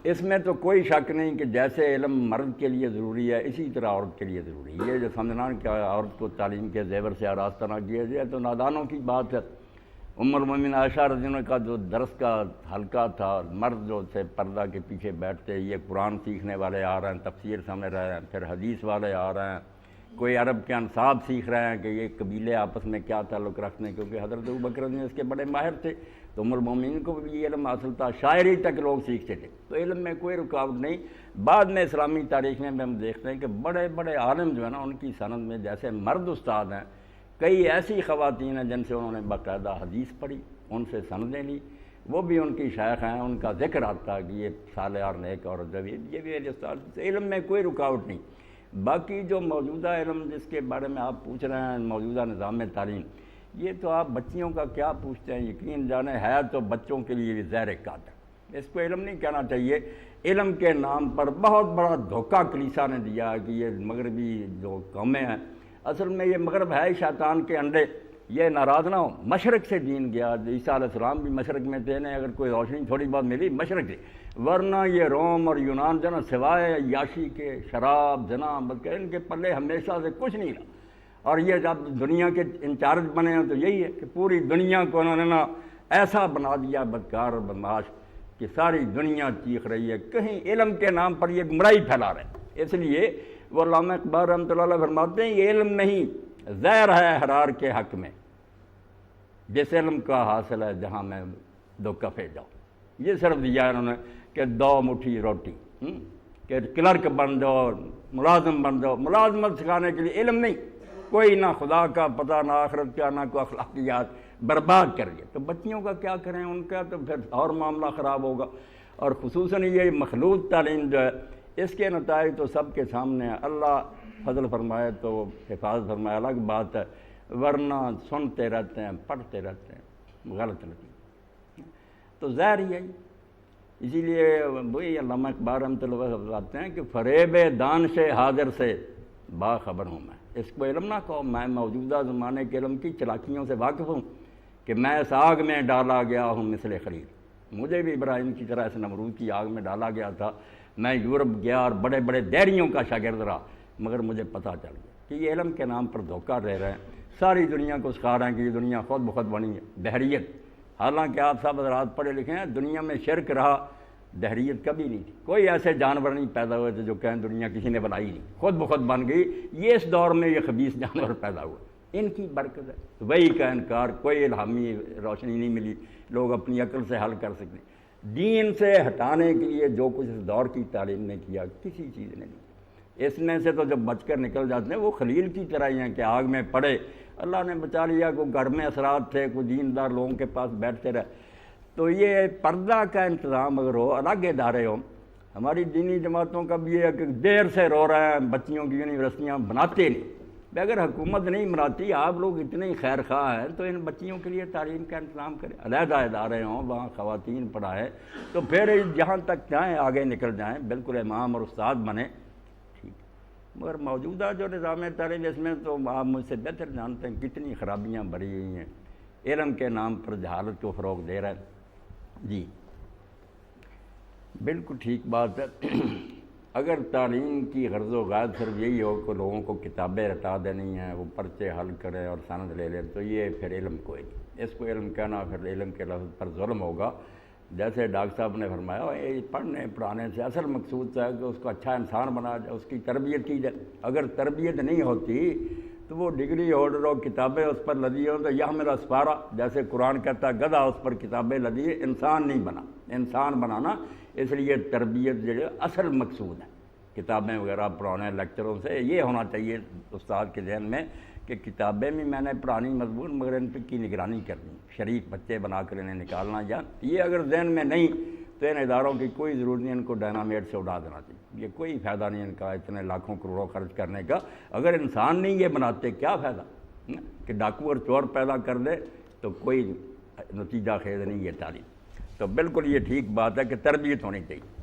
اس میں تو کوئی شک نہیں کہ جیسے علم مرد کے لیے ضروری ہے اسی طرح عورت کے لیے ضروری ہے۔ یہ جو سمجھنا کہ عورت کو تعلیم کے زیور سے آراستہ نہ کیا جائے تو نادانوں کی بات ہے۔ ام المومنین عائشہ رضی اللہ عنہا کا جو درس کا حلقہ تھا، مرد جو تھے پردہ کے پیچھے بیٹھتے، یہ قرآن سیکھنے والے آ رہے ہیں، تفسیر سمجھ رہے ہیں، پھر حدیث والے آ رہے ہیں، کوئی عرب کے انصاب سیکھ رہے ہیں کہ یہ قبیلے آپس میں کیا تعلق رکھتے ہیں، کیونکہ حضرت ابوبکر رضی اللہ عنہ اس کے بڑے ماہر تھے تو ام المومنین کو بھی یہ علم حاصل تھا، شاعری تک لوگ سیکھتے تھے، تو علم میں کوئی رکاوٹ نہیں۔ بعد میں اسلامی تاریخ میں ہم دیکھتے ہیں کہ بڑے بڑے عالم جو ہے نا، ان کی سند میں جیسے مرد استاد ہیں، کئی ایسی خواتین ہیں جن سے انہوں نے باقاعدہ حدیث پڑھی، ان سے سندیں لی، وہ بھی ان کی شیخ ہیں، ان کا ذکر آتا ہے کہ یہ صالح اور نیک اور یہ بھی میرے استاد۔ علم میں کوئی رکاوٹ نہیں۔ باقی جو موجودہ علم جس کے بارے میں آپ پوچھ رہے ہیں، موجودہ نظام تعلیم، یہ تو آپ بچیوں کا کیا پوچھتے ہیں، یقین جانیں ہے تو بچوں کے لیے بھی زہر قاتل۔ اس کو علم نہیں کہنا چاہیے۔ علم کے نام پر بہت بڑا دھوکہ کلیسا نے دیا کہ یہ مغربی جو قومیں ہیں، اصل میں یہ مغرب ہے شیطان کے انڈے۔ یہ ناراض نہ ہو، مشرق سے دین گیا، عیسیٰ علیہ السلام بھی مشرق میں تھے، انہیں اگر کوئی روشنی تھوڑی بہت ملی مشرق سے، ورنہ یہ روم اور یونان جو نا سوائے عیاشی کے، شراب، زنا، بلکہ ان کے پلے ہمیشہ سے کچھ نہیں رہا۔ اور یہ جب دنیا کے انچارج بنے ہیں تو یہی ہے کہ پوری دنیا کو انہوں نے نا ایسا بنا دیا بدکار اور بدمعاش کہ ساری دنیا چیخ رہی ہے، کہیں علم کے نام پر یہ گمراہی پھیلا رہے ہیں۔ اس لیے وہ علامہ اقبال رحمۃ اللہ علیہ فرماتے ہیں یہ علم نہیں، زہر ہے حرار کے حق میں، جس علم کا حاصل ہے جہاں میں دو کفے جاؤ۔ یہ صرف دیا انہوں نے کہ دو مٹھی روٹی، کہ کلرک بن جاؤ، ملازم بن جاؤ۔ ملازمت سکھانے کے لیے علم نہیں، کوئی نہ خدا کا پتہ، نہ آخرت کا، نہ کوئی اخلاقیات، برباد کر دیا۔ تو بچیوں کا کیا کریں، ان کا تو پھر اور معاملہ خراب ہوگا۔ اور خصوصاً یہ مخلوط تعلیم جو ہے، اس کے نتائج تو سب کے سامنے ہیں۔ اللہ فضل فرمائے تو حفاظت فرمائے، الگ بات ہے، ورنہ سنتے رہتے ہیں، پڑھتے رہتے ہیں، غلط لگی تو ظاہر ہی ہے۔ اسی لیے وہی علامہ اقبال رحمۃ اللہ علیہ بتاتے ہیں کہ فریب دانش حاضر سے باخبر ہوں میں۔ اس کو علم نہ کہو، میں موجودہ زمانے کے علم کی چلاکیوں سے واقف ہوں کہ میں اس آگ میں ڈالا گیا ہوں مثل خلیل۔ مجھے بھی ابراہیم کی طرح اس نمرود کی آگ میں ڈالا گیا تھا، میں یورپ گیا اور بڑے بڑے دہریوں کا شاگرد رہا، مگر مجھے پتہ چل گیا کہ یہ علم کے نام پر دھوکہ دے رہے ہیں، ساری دنیا کو سکھا رہے ہیں کہ یہ دنیا خود بخود بنی ہے، دہریت۔ حالانکہ آپ سب حضرات پڑھے لکھے ہیں، دنیا میں شرک رہا، دہریت کبھی نہیں تھی۔ کوئی ایسے جانور نہیں پیدا ہوئے تھے جو کہیں دنیا کسی نے بنائی نہیں، خود بخود بن گئی۔ یہ اس دور میں یہ خبیث جانور پیدا ہوئے، ان کی برکت ہے۔ وہی کا انکار، کوئی الہامی روشنی نہیں ملی، لوگ اپنی عقل سے حل کر سکتے۔ دین سے ہٹانے کے لیے جو کچھ اس دور کی تعلیم نے کیا، کسی چیز نے نہیں۔ اس میں سے تو جب بچ کر نکل جاتے ہیں وہ خلیل کی طرح ہی ہیں کہ آگ میں پڑے، اللہ نے بچا لیا، کوئی گھر میں اثرات تھے، کوئی دیندار لوگوں کے پاس بیٹھتے رہے۔ تو یہ پردہ کا انتظام اگر ہو، الگ ادارے ہوں۔ ہماری دینی جماعتوں کا بھی یہ ہے کہ دیر سے رو رہے ہیں، بچیوں کی یونیورسٹیاں بناتے نہیں۔ اگر حکومت نہیں بناتی، آپ لوگ اتنے ہی خیر خواہ ہیں تو ان بچیوں کے لیے تعلیم کا انتظام کریں، علیحدہ ادارے ہوں، وہاں خواتین پڑھائیں، تو پھر جہاں تک چاہیں آگے نکل جائیں، بالکل امام اور استاد بنیں، ٹھیک۔ مگر موجودہ جو نظام تعلیم، اس میں تو آپ مجھ سے بہتر جانتے ہیں کتنی خرابیاں بھری ہوئی ہیں، علم کے نام پر جہالت کو فروغ دے رہے ہیں۔ جی بالکل ٹھیک بات ہے۔ اگر تعلیم کی غرض و غایت صرف یہی ہو کہ لوگوں کو کتابیں رٹا دینی ہیں، وہ پرچے حل کریں اور سند لے لیں، تو یہ پھر علم کوئی نہیں۔ اس کو علم کہنا پھر علم کے لفظ پر ظلم ہوگا۔ جیسے ڈاکٹر صاحب نے فرمایا، یہ پڑھنے پڑھانے سے اصل مقصود ہے کہ اس کو اچھا انسان بنا جائے، اس کی تربیت کی جائے۔ اگر تربیت نہیں ہوتی تو وہ ڈگری ہولڈر اور کتابیں اس پر لدی ہوں تو یہ میرا اسپارہ، جیسے قرآن کہتا ہے گدھا اس پر کتابیں لدی ہے، انسان نہیں بنا۔ انسان بنانا، اس لیے تربیت جو ہے اصل مقصود ہے۔ کتابیں وغیرہ پڑھانے لیکچروں سے یہ ہونا چاہیے استاد کے ذہن میں کہ کتابیں بھی میں نے پڑھانی مضمون، مگر ان کی نگرانی کرنی، شریف بچے بنا کر انہیں نکالنا جان۔ یہ اگر ذہن میں نہیں تو ان اداروں کی کوئی ضرورت نہیں، ان کو ڈائنامیٹ سے اڑا دینا چاہیے۔ یہ کوئی فائدہ نہیں ان کا اتنے لاکھوں کروڑوں خرچ کرنے کا، اگر انسان نہیں یہ بناتے کیا فائدہ؟ کہ ڈاکو اور چور پیدا کر دے تو کوئی نتیجہ خیز نہیں یہ تعلیم۔ تو بالکل یہ ٹھیک بات ہے کہ تربیت ہونی چاہیے۔